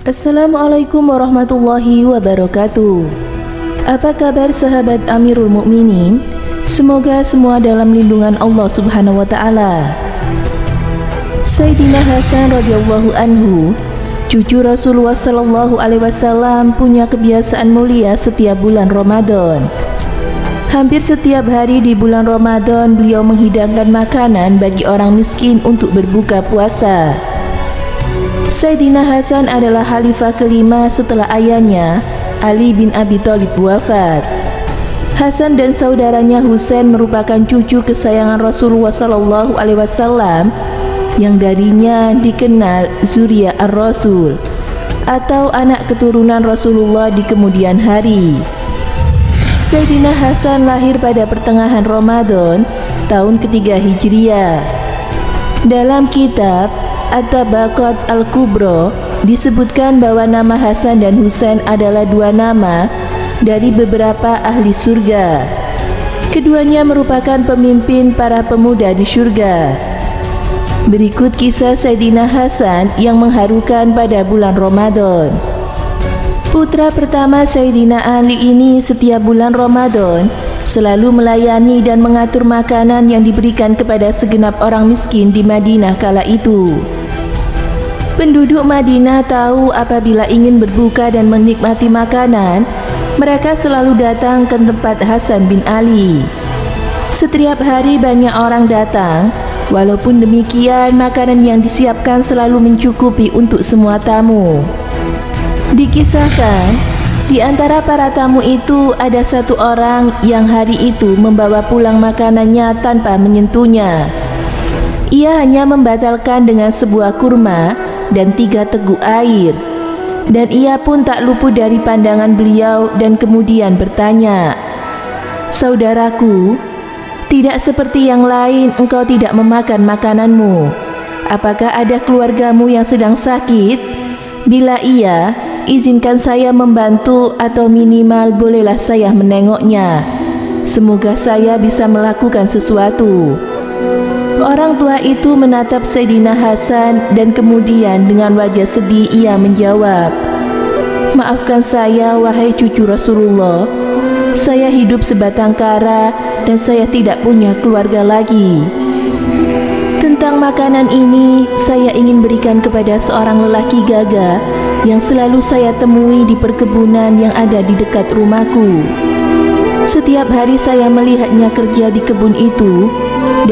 Assalamualaikum warahmatullahi wabarakatuh. Apa kabar sahabat Amirul Mukminin? Semoga semua dalam lindungan Allah Subhanahu wa taala. Sayyidina Hasan radhiyallahu anhu, cucu Rasulullah sallallahu alaihi wasallam, punya kebiasaan mulia setiap bulan Ramadan. Hampir setiap hari di bulan Ramadan beliau menghidangkan makanan bagi orang miskin untuk berbuka puasa. Sayyidina Hasan adalah khalifah kelima setelah ayahnya Ali bin Abi Thalib wafat. Hasan dan saudaranya Husain merupakan cucu kesayangan Rasulullah sallallahu alaihi wasallam yang darinya dikenal Zuriyah ar-Rasul atau anak keturunan Rasulullah di kemudian hari. Sayyidina Hasan lahir pada pertengahan Ramadan tahun ketiga Hijriah. Dalam kitab At-Tabaqat Al-Kubra disebutkan bahwa nama Hasan dan Husain adalah dua nama dari beberapa ahli surga. Keduanya merupakan pemimpin para pemuda di surga. Berikut kisah Sayyidina Hasan yang mengharukan pada bulan Ramadan. Putra pertama Sayyidina Ali ini setiap bulan Ramadan selalu melayani dan mengatur makanan yang diberikan kepada segenap orang miskin di Madinah kala itu. Penduduk Madinah tahu apabila ingin berbuka dan menikmati makanan, mereka selalu datang ke tempat Hasan bin Ali. Setiap hari banyak orang datang, walaupun demikian makanan yang disiapkan selalu mencukupi untuk semua tamu. Dikisahkan, di antara para tamu itu ada satu orang yang hari itu membawa pulang makanannya tanpa menyentuhnya. Ia hanya membatalkan dengan sebuah kurma dan 3 teguk air, dan ia pun tak luput dari pandangan beliau dan kemudian bertanya, "Saudaraku, tidak seperti yang lain engkau tidak memakan makananmu. Apakah ada keluargamu yang sedang sakit? Bila iya, izinkan saya membantu atau minimal bolehlah saya menengoknya. Semoga saya bisa melakukan sesuatu." Orang tua itu menatap Sayyidina Hasan dan kemudian dengan wajah sedih ia menjawab, "Maafkan saya wahai cucu Rasulullah. Saya hidup sebatang kara dan saya tidak punya keluarga lagi. Tentang makanan ini saya ingin berikan kepada seorang lelaki gagah yang selalu saya temui di perkebunan yang ada di dekat rumahku. Setiap hari saya melihatnya kerja di kebun itu,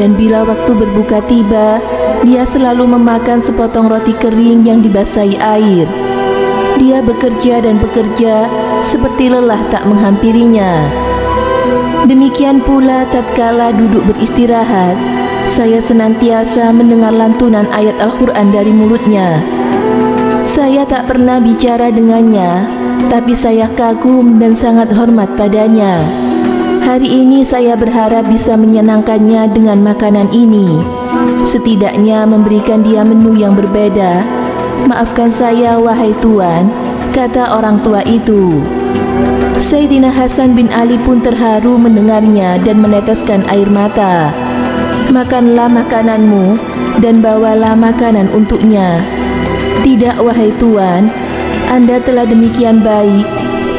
dan bila waktu berbuka tiba, dia selalu memakan sepotong roti kering yang dibasahi air. Dia bekerja dan bekerja seperti lelah tak menghampirinya. Demikian pula tatkala duduk beristirahat, saya senantiasa mendengar lantunan ayat Al-Quran dari mulutnya. Saya tak pernah bicara dengannya, tapi saya kagum dan sangat hormat padanya. Hari ini saya berharap bisa menyenangkannya dengan makanan ini, setidaknya memberikan dia menu yang berbeda. Maafkan saya wahai Tuan," kata orang tua itu. Sayyidina Hasan bin Ali pun terharu mendengarnya dan meneteskan air mata. "Makanlah makananmu dan bawalah makanan untuknya." "Tidak wahai Tuan, Anda telah demikian baik,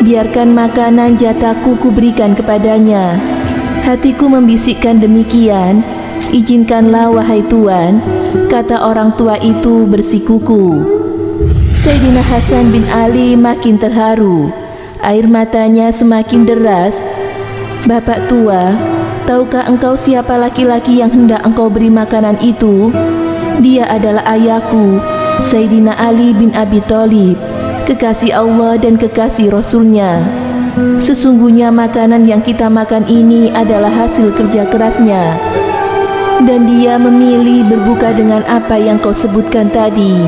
biarkan makanan jatahku kuberikan kepadanya." "Hatiku membisikkan demikian, izinkanlah wahai Tuan," kata orang tua itu bersikuku. Sayyidina Hasan bin Ali makin terharu, air matanya semakin deras. "Bapak tua, tahukah engkau siapa laki-laki yang hendak engkau beri makanan itu? Dia adalah ayahku, Sayyidina Ali bin Abi Thalib, kekasih Allah dan kekasih Rasulnya. Sesungguhnya makanan yang kita makan ini adalah hasil kerja kerasnya, dan dia memilih berbuka dengan apa yang kau sebutkan tadi."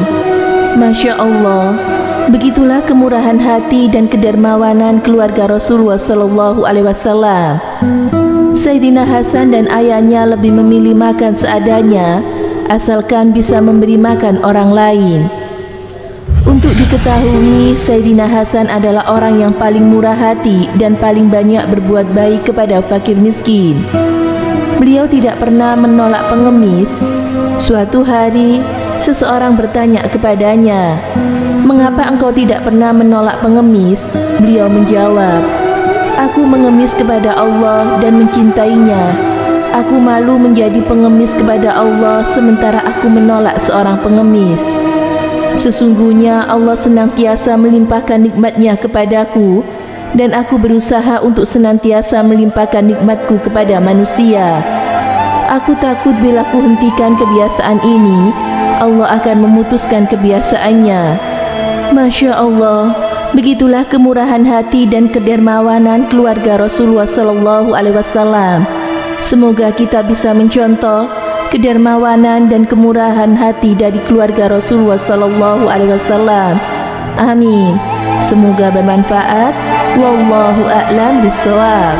Masya Allah, begitulah kemurahan hati dan kedermawanan keluarga Rasulullah sallallahu alaihi wasallam. Sayyidina Hasan dan ayahnya lebih memilih makan seadanya, asalkan bisa memberi makan orang lain. Untuk diketahui, Sayyidina Hasan adalah orang yang paling murah hati dan paling banyak berbuat baik kepada fakir miskin. Beliau tidak pernah menolak pengemis. Suatu hari, seseorang bertanya kepadanya, "Mengapa engkau tidak pernah menolak pengemis?" Beliau menjawab, "Aku mengemis kepada Allah dan mencintainya. Aku malu menjadi pengemis kepada Allah sementara aku menolak seorang pengemis. Sesungguhnya Allah senantiasa melimpahkan nikmat-Nya kepadaku, dan aku berusaha untuk senantiasa melimpahkan nikmatku kepada manusia. Aku takut bila ku hentikan kebiasaan ini, Allah akan memutuskan kebiasaannya." Masya Allah, begitulah kemurahan hati dan kedermawanan keluarga Rasulullah Sallallahu Alaihi Wasallam. Semoga kita bisa mencontoh kedermawanan dan kemurahan hati dari keluarga Rasulullah Sallallahu Alaihi Wasallam. Amin. Semoga bermanfaat. Wallahu a'lam bishawab.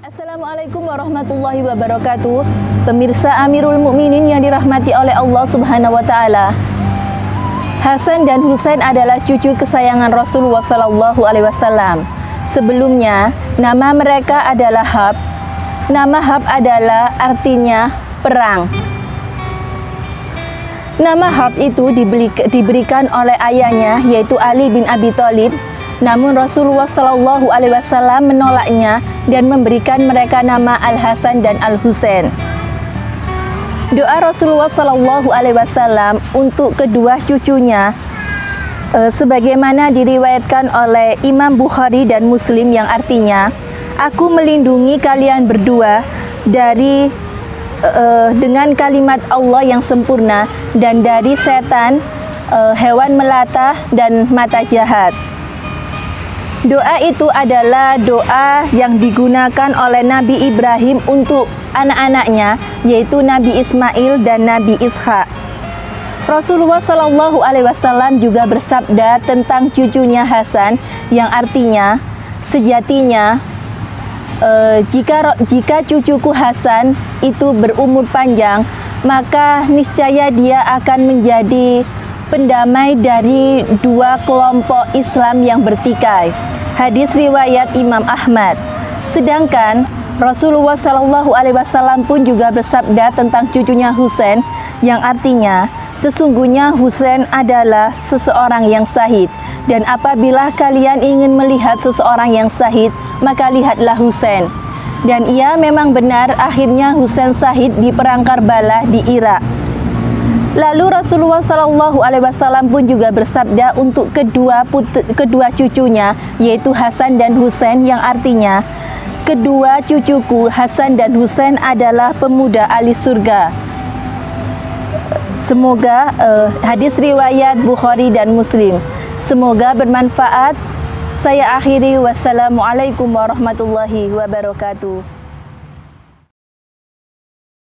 Assalamualaikum warahmatullahi wabarakatuh. Pemirsa Amirul Mukminin yang dirahmati oleh Allah Subhanahu wa taala. Hasan dan Husain adalah cucu kesayangan Rasulullah sallallahu alaihi wasallam. Sebelumnya, nama mereka adalah Harb. Nama Harb adalah artinya perang. Nama Harb itu diberikan oleh ayahnya, yaitu Ali bin Abi Thalib. Namun Rasulullah Shallallahu Alaihi Wasallam menolaknya dan memberikan mereka nama Al-Hasan dan Al-Husain. Doa Rasulullah Shallallahu Alaihi Wasallam untuk kedua cucunya, sebagaimana diriwayatkan oleh Imam Bukhari dan Muslim, yang artinya, "Aku melindungi kalian berdua dari dengan kalimat Allah yang sempurna dan dari setan, hewan melata dan mata jahat." Doa itu adalah doa yang digunakan oleh Nabi Ibrahim untuk anak-anaknya, yaitu Nabi Ismail dan Nabi Ishak. Rasulullah Shallallahu Alaihi Wasallam juga bersabda tentang cucunya Hasan, yang artinya, "Sejatinya jika cucuku Hasan itu berumur panjang, maka niscaya dia akan menjadi pendamai dari dua kelompok Islam yang bertikai." Hadis riwayat Imam Ahmad. Sedangkan Rasulullah Shallallahu Alaihi Wasallam pun juga bersabda tentang cucunya Husain, yang artinya, "Sesungguhnya Husain adalah seseorang yang syahid, dan apabila kalian ingin melihat seseorang yang syahid, maka lihatlah Husain." Dan ia memang benar, akhirnya Husain syahid di perang Karbala di Irak. Lalu Rasulullah Shallallahu Alaihi Wasallam pun juga bersabda untuk kedua cucunya, yaitu Hasan dan Husain, yang artinya, "Kedua cucuku Hasan dan Husain adalah pemuda ahli surga." Semoga hadis riwayat Bukhari dan Muslim. Semoga bermanfaat. Saya akhiri, wassalamualaikum warahmatullahi wabarakatuh.